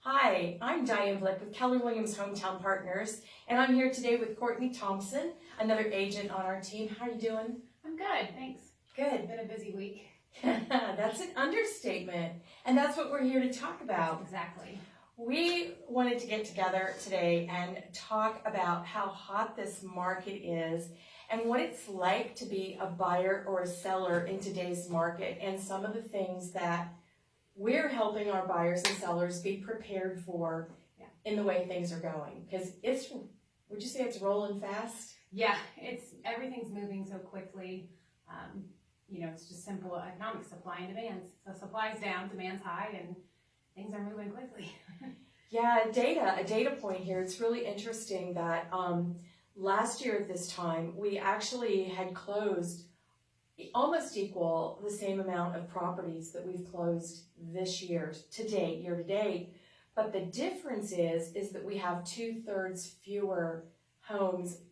Hi, I'm Dianne with Keller Williams Hometown Partners, and I'm here today with Courtney Thompson, another agent on our team. How are you doing? I'm good, thanks. Good. It's been a busy week. That's an understatement, and that's what we're here to talk about. Exactly. We wanted to get together today and talk about how hot this market is and what it's like to be a buyer or a seller in today's market, and some of the things that we're helping our buyers and sellers be prepared for in the way things are going. Because would you say it's rolling fast? Yeah, everything's moving so quickly. It's just simple economics, supply and demand. So supply's down, demand's high, and things are moving quickly. Yeah, a data point here. It's really interesting that last year at this time, we actually had closed almost equal the same amount of properties that we've closed this year to date. But the difference is that we have 2/3 fewer homes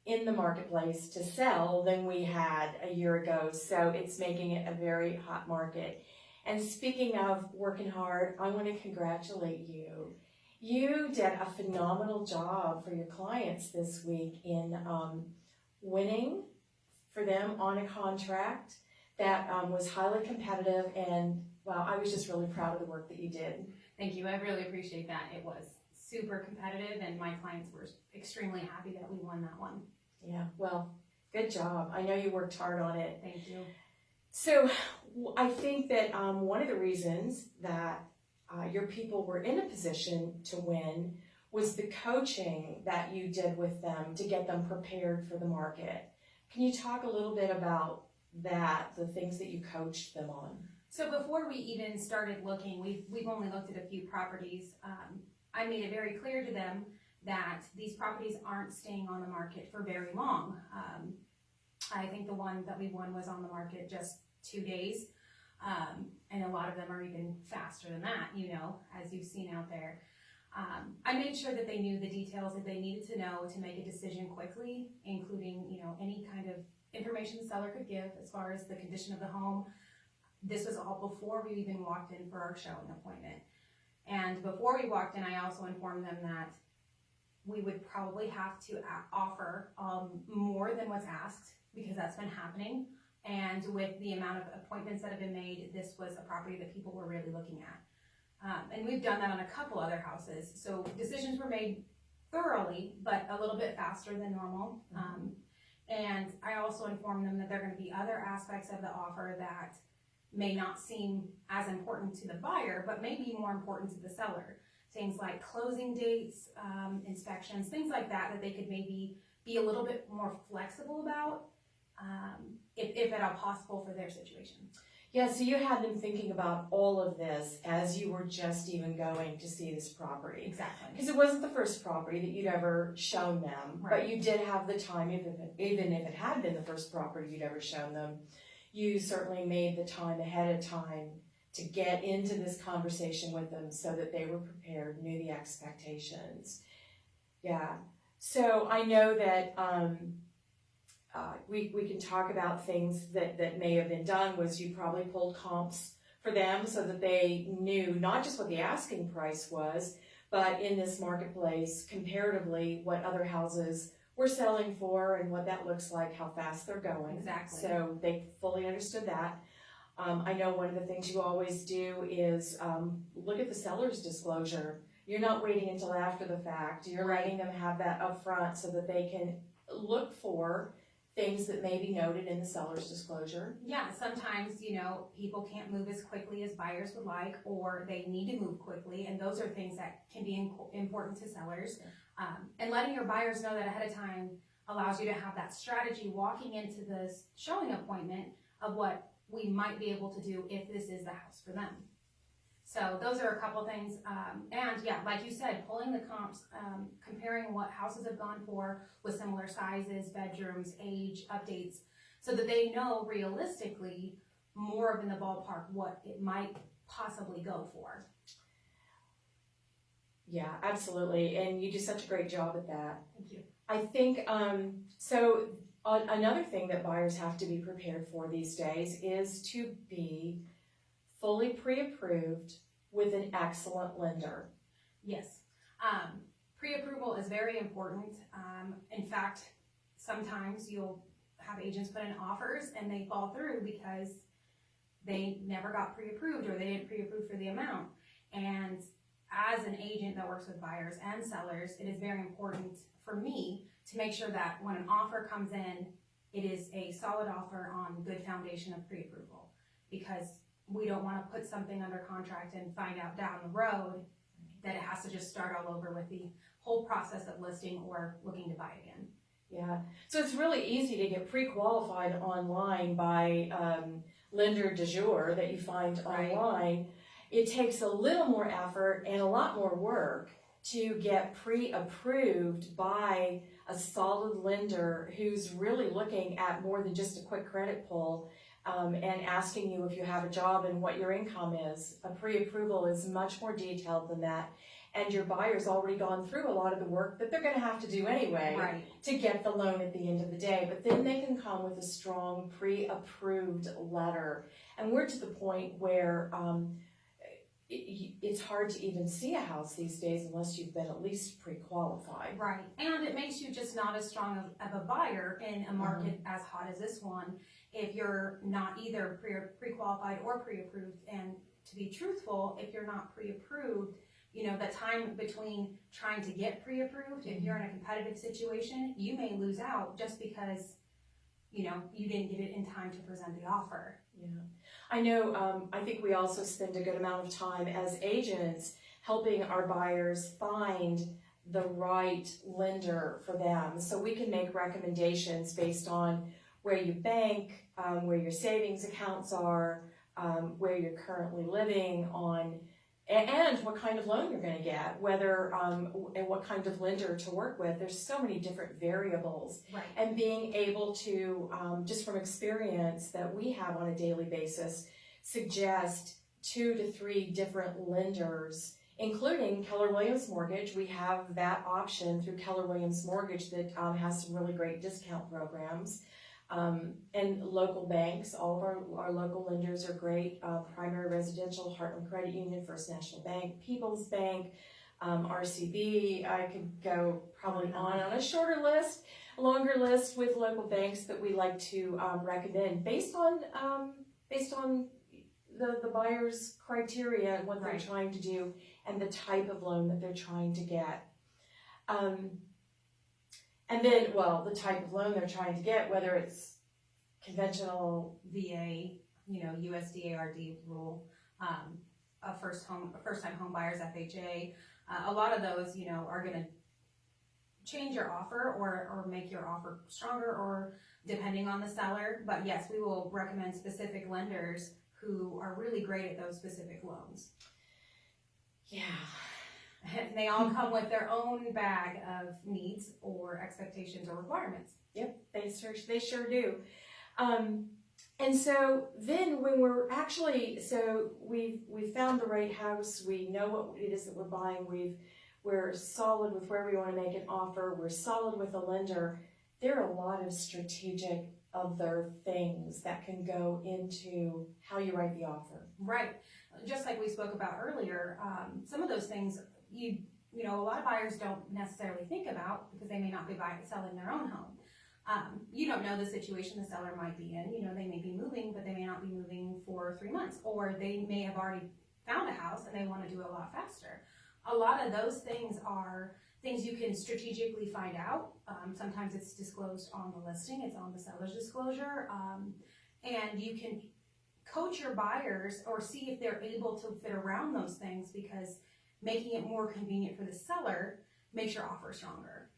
in the marketplace to sell than we had a year ago. So it's making it a very hot market. And speaking of working hard, I want to congratulate you. You did a phenomenal job for your clients this week in winning for them on a contract that was highly competitive, and wow, I was just really proud of the work that you did. Thank you, I really appreciate that. It was super competitive and my clients were extremely happy that we won that one. Yeah, well, good job. I know you worked hard on it. Thank you. So I think that one of the reasons that your people were in a position to win was the coaching that you did with them to get them prepared for the market. Can you talk a little bit about that, the things that you coached them on? So before we even started looking, we've only looked at a few properties. I made it very clear to them that these properties aren't staying on the market for very long. I think the one that we won was on the market just 2 days. And a lot of them are even faster than that, as you've seen out there. I made sure that they knew the details that they needed to know to make a decision quickly, including, any kind of information the seller could give as far as the condition of the home. This was all before we even walked in for our showing appointment. And before we walked in, I also informed them that we would probably have to offer more than what's asked, because that's been happening. And with the amount of appointments that have been made, this was a property that people were really looking at. And we've done that on a couple other houses. So decisions were made thoroughly, but a little bit faster than normal. And I also informed them that there are going to be other aspects of the offer that may not seem as important to the buyer, but may be more important to the seller. Things like closing dates, inspections, things like that they could maybe be a little bit more flexible about, if at all possible for their situation. Yeah, so you had them thinking about all of this as you were just even going to see this property. Exactly. Because it wasn't the first property that you'd ever shown them, right. But you did have the time, even if it had been the first property you'd ever shown them, you certainly made the time ahead of time to get into this conversation with them so that they were prepared, knew the expectations. Yeah, so I know that we can talk about things that may have been done. Was you probably pulled comps for them so that they knew not just what the asking price was, but in this marketplace, comparatively, what other houses were selling for and what that looks like, how fast they're going. Exactly. So they fully understood that. I know one of the things you always do is look at the seller's disclosure. You're not waiting until after the fact. You're letting them have that up front so that they can look for things that may be noted in the seller's disclosure. Yeah, sometimes, people can't move as quickly as buyers would like, or they need to move quickly, and those are things that can be important to sellers. Yeah. And letting your buyers know that ahead of time allows you to have that strategy walking into this showing appointment of what we might be able to do if this is the house for them. So those are a couple things, and yeah, like you said, pulling the comps, comparing what houses have gone for with similar sizes, bedrooms, age, updates, so that they know realistically more of in the ballpark what it might possibly go for. Yeah, absolutely, and you do such a great job at that. Thank you. I think, another thing that buyers have to be prepared for these days is to be fully pre-approved with an excellent lender. Yes. Pre-approval is very important. In fact, sometimes you'll have agents put in offers and they fall through because they never got pre-approved or they didn't pre-approve for the amount. And as an agent that works with buyers and sellers, it is very important for me to make sure that when an offer comes in, it is a solid offer on good foundation of pre-approval, because we don't want to put something under contract and find out down the road that it has to just start all over with the whole process of listing or looking to buy again. Yeah, so it's really easy to get pre-qualified online by lender du jour that you find Right. online. It takes a little more effort and a lot more work to get pre-approved by a solid lender who's really looking at more than just a quick credit pull and asking you if you have a job and what your income is. A pre-approval is much more detailed than that, and your buyer's already gone through a lot of the work that they're going to have to do anyway Right. to get the loan at the end of the day. But then they can come with a strong pre-approved letter, and we're to the point where it's hard to even see a house these days unless you've been at least pre-qualified. Right, and it makes you just not as strong of a buyer in a market as hot as this one if you're not either pre-qualified or pre-approved. And to be truthful, if you're not pre-approved, you know, the time between trying to get pre-approved, if you're in a competitive situation, you may lose out just because, you know, you didn't get it in time to present the offer. Yeah, I know. I think we also spend a good amount of time as agents helping our buyers find the right lender for them, so we can make recommendations based on where you bank, where your savings accounts are, where you're currently living on, and what kind of loan you're going to get, whether and what kind of lender to work with. There's so many different variables. Right. And being able to, just from experience that we have on a daily basis, suggest 2 to 3 different lenders, including Keller Williams Mortgage. We have that option through Keller Williams Mortgage that has some really great discount programs. And local banks, all of our local lenders are great. Primary Residential, Heartland Credit Union, First National Bank, People's Bank, RCB. I could go probably on a shorter list, a longer list with local banks that we like to recommend based on the buyer's criteria and what they're Right. trying to do and the type of loan that they're trying to get. And then, well, the type of loan they're trying to get, whether it's conventional, VA, you know, USDARD rule, a first-time home buyers FHA. A lot of those, you know, are going to change your offer or make your offer stronger, or depending on the seller. But yes, we will recommend specific lenders who are really great at those specific loans. yeah. And they all come with their own bag of needs or expectations or requirements. Yep, they sure do. And so then when we're actually, so we found the right house, we know what it is that we're buying, we're solid with where we want to make an offer, we're solid with a lender. There are a lot of strategic other things that can go into how you write the offer. Right. Just like we spoke about earlier, some of those things you know, a lot of buyers don't necessarily think about because they may not be selling their own home. You don't know the situation the seller might be in. You know, they may be moving, but they may not be moving for 3 months, or they may have already found a house and they want to do it a lot faster. A lot of those things are things you can strategically find out. Sometimes it's disclosed on the listing, it's on the seller's disclosure, and you can coach your buyers or see if they're able to fit around those things, because making it more convenient for the seller makes your offer stronger.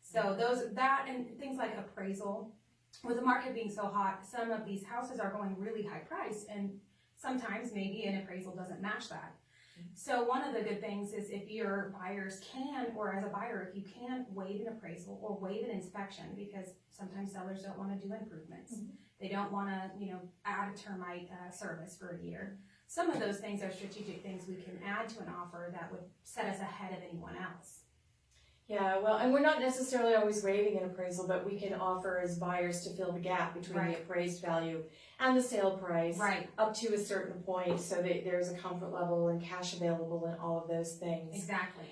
So that and things like appraisal. With the market being so hot, some of these houses are going really high price, and sometimes maybe an appraisal doesn't match that. So one of the good things is if your buyers can, or as a buyer, if you can waive an appraisal or waive an inspection, because sometimes sellers don't want to do improvements. Mm-hmm. They don't want to, you know, add a termite service for a year. Some of those things are strategic things we can add to an offer that would set us ahead of anyone else. Yeah, well, and we're not necessarily always waiving an appraisal, but we can offer as buyers to fill the gap between the appraised value and the sale price. Right. Up to a certain point, so that there's a comfort level and cash available and all of those things. Exactly.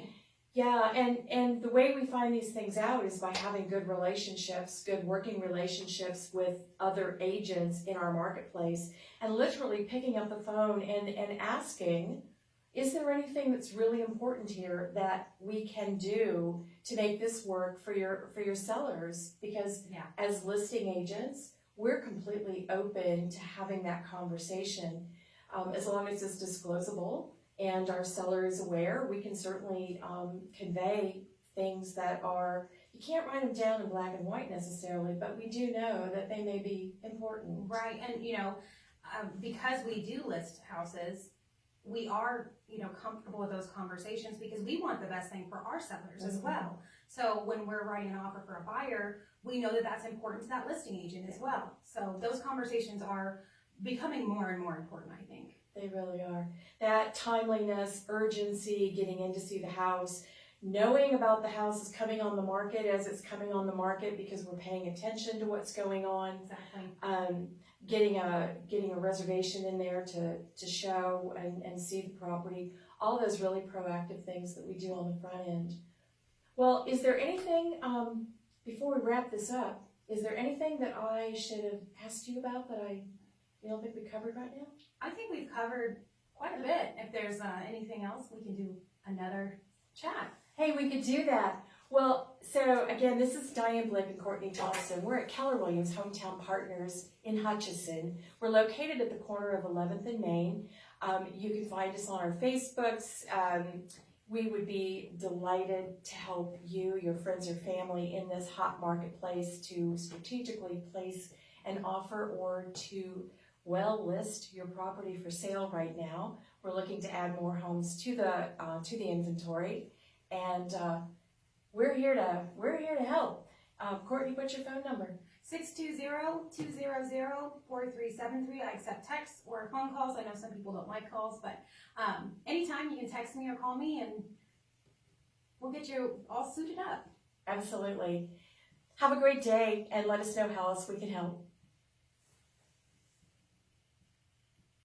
Yeah, and the way we find these things out is by having good relationships, good working relationships with other agents in our marketplace, and literally picking up the phone and asking, is there anything that's really important here that we can do to make this work for your sellers? Because as listing agents, we're completely open to having that conversation, as long as it's disclosable and our seller is aware. We can certainly convey things that are, you can't write them down in black and white necessarily, but we do know that they may be important. Right, and because we do list houses, we are, comfortable with those conversations because we want the best thing for our sellers as well. So when we're writing an offer for a buyer, we know that that's important to that listing agent as well. So those conversations are becoming more and more important, I think. They really are. That timeliness, urgency, getting in to see the house, knowing about the house is coming on the market as it's coming on the market because we're paying attention to what's going on. Exactly. Getting a reservation in there to show and see the property, all those really proactive things that we do on the front end. Well, is there anything, before we wrap this up, is there anything that I should have asked you about that you don't think we covered right now? I think we've covered quite a bit. If there's anything else, we can do another chat. Hey, we could do that. Well, so again, this is Dianne and Courtney Thompson. We're at Keller Williams Hometown Partners in Hutchinson. We're located at the corner of 11th and Main. You can find us on our Facebooks. We would be delighted to help you, your friends, or family in this hot marketplace to strategically place an offer or to list your property for sale right now. We're looking to add more homes to the inventory, and we're here to help. Courtney, what's your phone number? 620-200-4373. I accept texts or phone calls. I know some people don't like calls, but anytime you can text me or call me, and we'll get you all suited up. Absolutely. Have a great day, and let us know how else we can help.